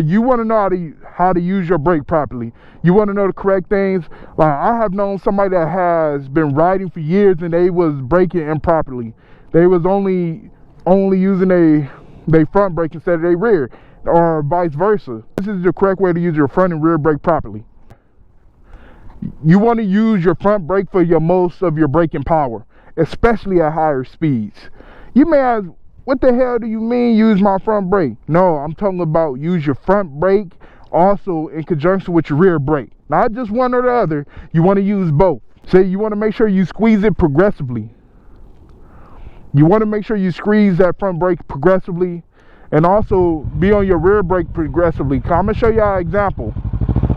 you want to know how to use your brake properly. You want to know the correct things. Like, I have known somebody that has been riding for years and they was braking improperly. They was only using their front brake instead of their rear, or vice versa. This is the correct way to use your front and rear brake properly. You want to use your front brake for most of your braking power, especially at higher speeds. You may ask, what the hell do you mean use my front brake? No, I'm talking about use your front brake also in conjunction with your rear brake. Not just one or the other. You want to use both. So you want to make sure you squeeze it progressively. You want to make sure you squeeze that front brake progressively, and also be on your rear brake progressively. I'm going to show y'all an example.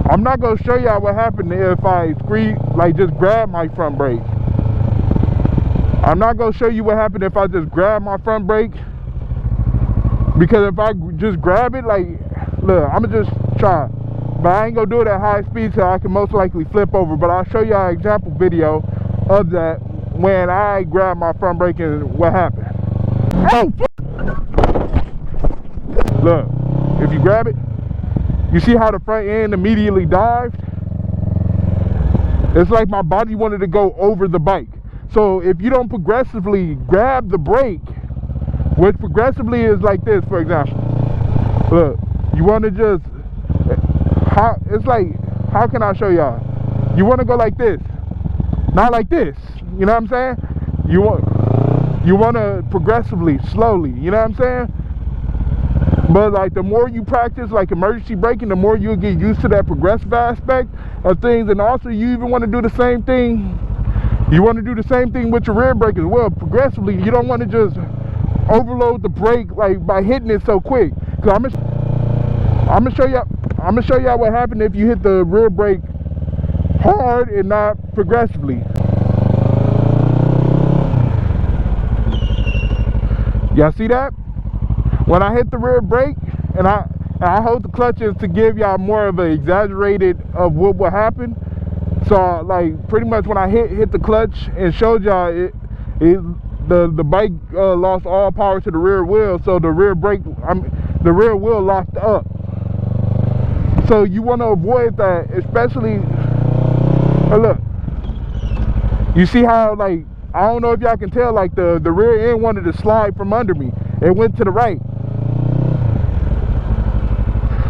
I'm not going to show y'all what happened if I squeeze, like just grab my front brake. I'm not going to show you what happened if I just grab my front brake. Because if I just grab it, like, look, I'm going to just try. But I ain't going to do it at high speed, so I can most likely flip over. But I'll show y'all an example video of that when I grab my front brake and what happened. Oh, look, if you grab it, you see how the front end immediately dived? It's like my body wanted to go over the bike. So if you don't progressively grab the brake, which progressively is like this, for example. Look, you want to just, it's like, how can I show y'all? You want to go like this, not like this. You know what I'm saying? You want to progressively, slowly. You know what I'm saying? But like the more you practice like emergency braking, the more you'll get used to that progressive aspect of things. And also you even want to do the same thing. You want to do the same thing with your rear brake as well, progressively. You don't want to just overload the brake like by hitting it so quick. Cause I'm gonna show y'all what happened if you hit the rear brake hard and not progressively. Y'all see that? When I hit the rear brake and I hold the clutches to give y'all more of an exaggerated of what will happen. So like pretty much when I hit the clutch and showed y'all the bike lost all power to the rear wheel, so the rear brake, the rear wheel locked up. So you want to avoid that, especially. Look, you see how, like, I don't know if y'all can tell, like the rear end wanted to slide from under me. It went to the right.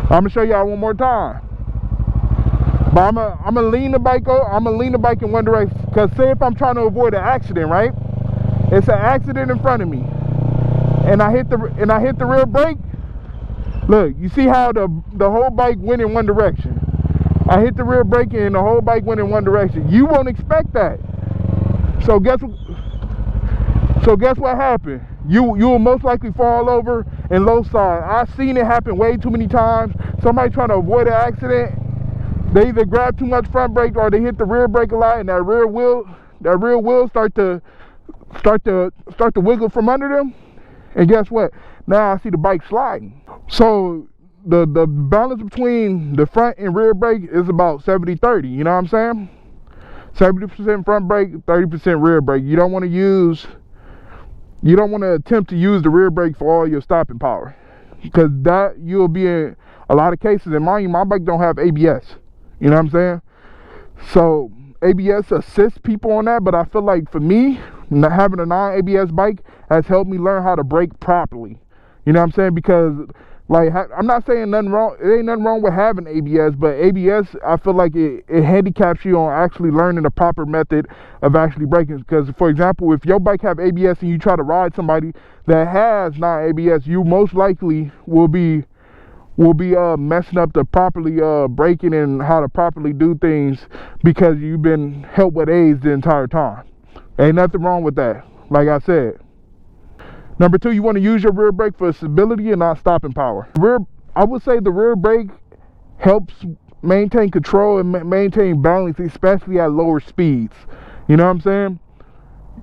I'm gonna show y'all one more time. But I'm gonna lean the bike over. I'm gonna lean the bike in one direction. Cause say if I'm trying to avoid an accident, right? It's an accident in front of me, and I hit the rear brake. Look, you see how the whole bike went in one direction. I hit the rear brake and the whole bike went in one direction. You won't expect that. So guess what happened? You will most likely fall over and low side. I've seen it happen way too many times. Somebody trying to avoid an accident, they either grab too much front brake or they hit the rear brake a lot, and that rear wheel start to wiggle from under them. And guess what? Now I see the bike sliding. So the balance between the front and rear brake is about 70-30. You know what I'm saying? 70% front brake, 30% rear brake. You don't want to attempt to use the rear brake for all your stopping power, because that you'll be in a lot of cases. And mind you, my bike don't have ABS. You know what I'm saying? So ABS assists people on that, but I feel like for me, having a non-ABS bike has helped me learn how to brake properly. You know what I'm saying? Because like, I'm not saying nothing wrong. It ain't nothing wrong with having ABS, but ABS, I feel like it handicaps you on actually learning the proper method of actually braking. Because, for example, if your bike have ABS and you try to ride somebody that has non-ABS, you most likely will be messing up the properly braking and how to properly do things, because you've been helped with aids the entire time. Ain't nothing wrong with that, like I said. Number two, you want to use your rear brake for stability and not stopping power. I would say the rear brake helps maintain control and maintain balance, especially at lower speeds. You know what I'm saying?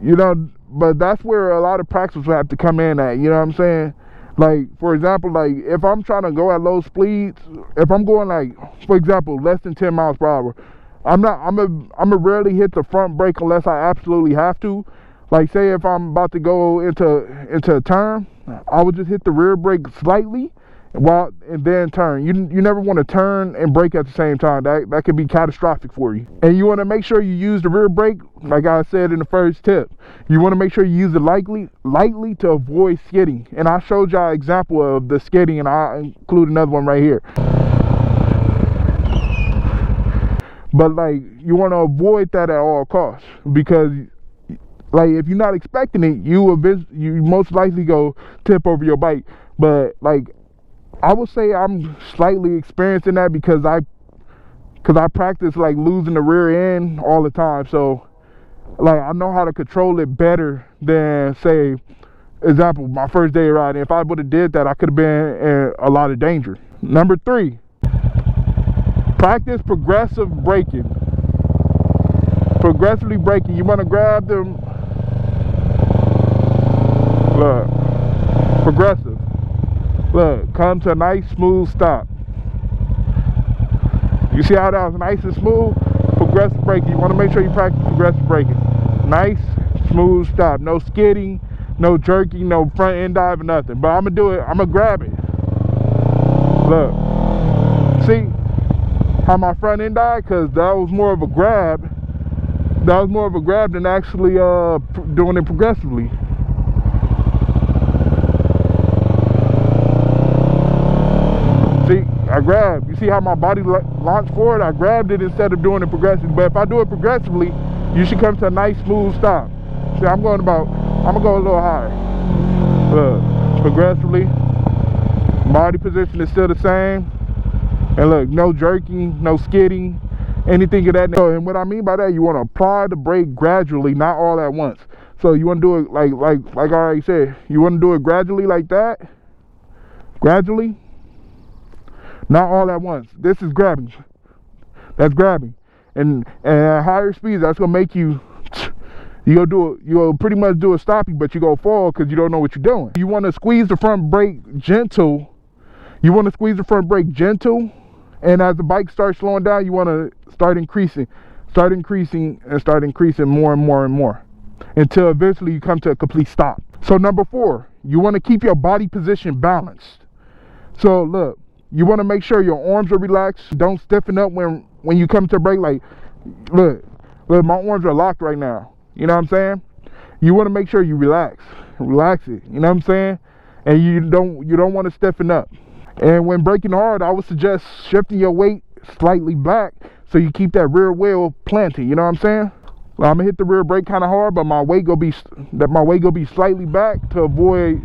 You know, but that's where a lot of practice will have to come in at. You know what I'm saying? Like, for example, like if I'm trying to go at low speeds, if I'm going like, for example, less than 10 miles per hour, I'm a rarely hit the front brake unless I absolutely have to. Like, say if I'm about to go into a turn, I would just hit the rear brake slightly and then turn. You never want to turn and brake at the same time. That could be catastrophic for you. And you want to make sure you use the rear brake, like I said in the first tip. You want to make sure you use it lightly to avoid skidding. And I showed y'all an example of the skidding, and I'll include another one right here. But like, you want to avoid that at all costs, because like, if you're not expecting it, you most likely go tip over your bike. But like, I would say I'm slightly experiencing that because I practice like losing the rear end all the time. So like, I know how to control it better than, say, example, my first day riding. If I would have did that, I could have been in a lot of danger. Number 3, practice progressive braking. Progressively braking. You want to grab them. Look, progressive. Look, come to a nice smooth stop. You see how that was nice and smooth? Progressive braking. You want to make sure you practice progressive braking. Nice, smooth stop. No skidding, no jerking, no front end dive, or nothing. But I'm gonna do it. I'm gonna grab it. Look, see how my front end died? Because that was more of a grab. That was more of a grab than actually doing it progressively. See, I grabbed. You see how my body launched forward? I grabbed it instead of doing it progressively. But if I do it progressively, you should come to a nice smooth stop. See, I'm gonna go a little higher. Look, progressively. Body position is still the same. And look, no jerking, no skidding, anything of that nature. So, and what I mean by that, you want to apply the brake gradually, not all at once. So you want to do it like I already said. You want to do it gradually like that. Gradually. Not all at once. This is grabbing. That's grabbing. And at higher speeds, that's gonna make you'll pretty much do a stopping, but you go fall because you don't know what you're doing. You want to squeeze the front brake gentle. You want to squeeze the front brake gentle, and as the bike starts slowing down, you want to start increasing more and more and more until eventually you come to a complete stop. So number 4, you want to keep your body position balanced. So look, you want to make sure your arms are relaxed. Don't stiffen up when you come to brake. Like, look, my arms are locked right now. You know what I'm saying? You want to make sure you relax it. You know what I'm saying? And you don't want to stiffen up. And when braking hard, I would suggest shifting your weight slightly back so you keep that rear wheel planted. You know what I'm saying? Well, I'm gonna hit the rear brake kind of hard, but my weight gonna be slightly back to avoid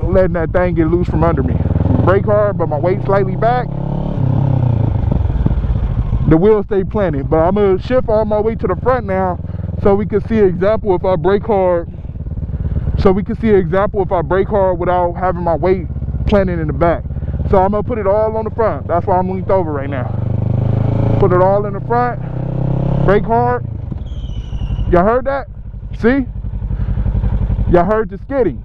letting that thing get loose from under me. Brake hard, but my weight slightly back. The wheel stay planted. But I'm gonna shift all my weight to the front now, so we can see an example if I brake hard. Without having my weight planted in the back. So I'm gonna put it all on the front. That's why I'm leaned over right now. Put it all in the front. Brake hard. Y'all heard that? See? Y'all heard the skidding.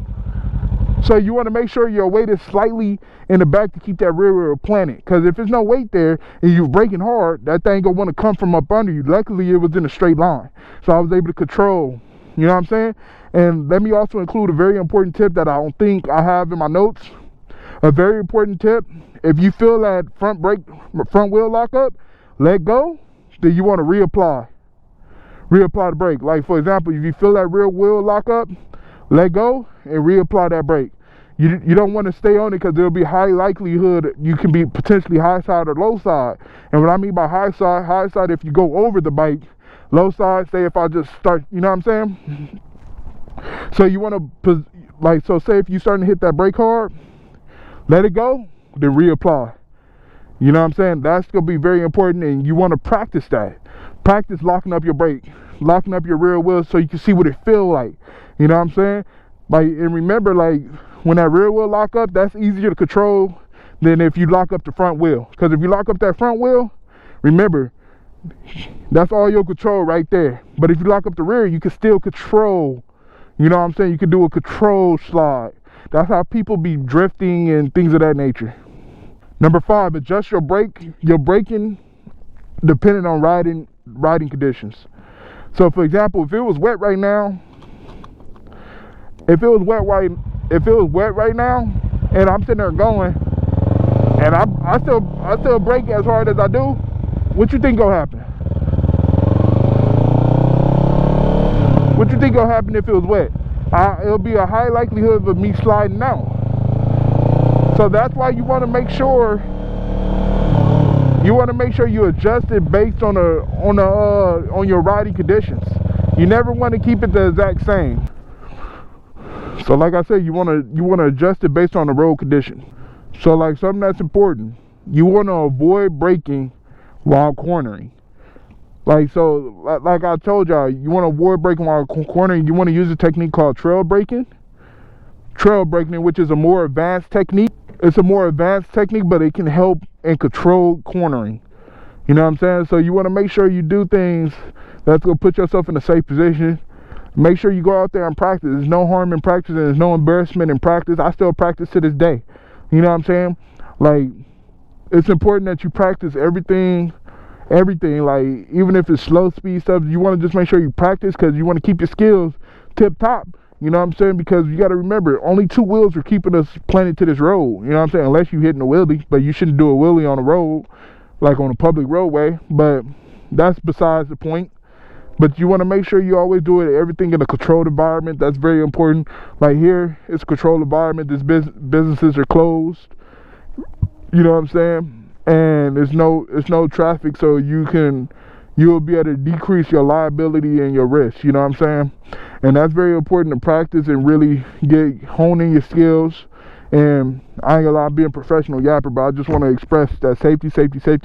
So you want to make sure your weight is slightly in the back to keep that rear wheel planted. Because if there's no weight there and you're braking hard, that thing gonna want to come from up under you. Luckily, it was in a straight line, so I was able to control. You know what I'm saying? And let me also include a very important tip that I don't think I have in my notes. A very important tip: if you feel that front wheel lock up, let go. Then you want to reapply the brake. Like, for example, if you feel that rear wheel lock up, let go and reapply that brake. You don't want to stay on it because there'll be high likelihood you can be potentially high side or low side. And what I mean by high side if you go over the bike. Low side, say if I just start, you know what I'm saying? So you want to, so say if you're starting to hit that brake hard, let it go, then reapply. You know what I'm saying? That's going to be very important, and you want to practice that. Practice locking up your brake, locking up your rear wheel so you can see what it feel like. You know what I'm saying? Like, and remember, like, when that rear wheel lock up, that's easier to control than if you lock up the front wheel. Because if you lock up that front wheel, remember, that's all your control right there. But if you lock up the rear, you can still control. You know what I'm saying? You can do a control slide. That's how people be drifting and things of that nature. Number 5, adjust your braking depending on riding conditions. So for example, if it was wet right now, and I'm sitting there going, and I still brake as hard as I do, what you think gonna happen? What you think gonna happen if it was wet? It'll be a high likelihood of me sliding out. So that's why you want to make sure you adjust it based on your riding conditions. You never want to keep it the exact same. So like I said, you want to adjust it based on the road condition. So like something that's important, you want to avoid braking while cornering. Like I told y'all, you want to avoid braking while cornering. You want to use a technique called trail braking. Trail braking, which is a more advanced technique. It's a more advanced technique, but it can help in controlled cornering. You know what I'm saying? So you want to make sure you do things that's going to put yourself in a safe position. Make sure you go out there and practice. There's no harm in practice, and there's no embarrassment in practice. I still practice to this day. You know what I'm saying? Like, it's important that you practice everything, like even if it's slow speed stuff, you want to just make sure you practice, because you want to keep your skills tip top. You know what I'm saying? Because you got to remember, only two wheels are keeping us planted to this road. You know what I'm saying? Unless you're hitting a wheelie, but you shouldn't do a wheelie on a road, like on a public roadway. But that's besides the point. But you want to make sure you always do everything in a controlled environment. That's very important. Like here, it's a controlled environment. This businesses are closed. You know what I'm saying? And it's no traffic, so you'll be able to decrease your liability and your risk. You know what I'm saying? And that's very important to practice and really get honing your skills. And I ain't gonna lie, I'm being a professional yapper, but I just want to express that safety is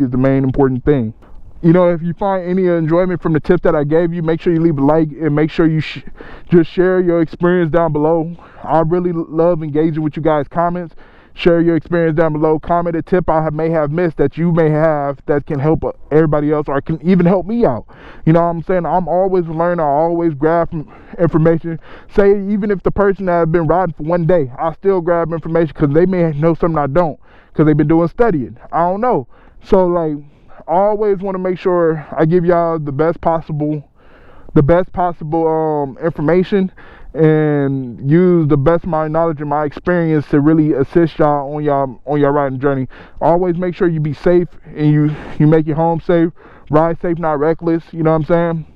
the main important thing. You know, if you find any enjoyment from the tip that I gave you, make sure you leave a like, and make sure you just share your experience down below. I really love engaging with you guys' comments. Share your experience down below. Comment a tip I may have missed that you may have that can help everybody else, or can even help me out. You know what I'm saying? I'm always learning. I always grab information. Say even if the person that has been riding for one day, I still grab information, because they may know something I don't, because they've been doing studying. I don't know. So like, I always want to make sure I give y'all the best possible information, and use the best of my knowledge and my experience to really assist y'all on your riding journey. Always make sure you be safe, and you make your home safe. Ride safe, not reckless. You know what I'm saying?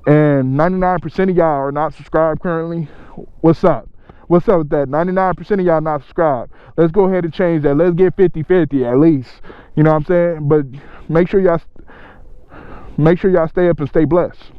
And 99% of y'all are not subscribed currently. What's up? What's up with that? 99% of y'all not subscribed. Let's go ahead and change that. Let's get 50-50 at least. You know what I'm saying? But make sure y'all stay up and stay blessed.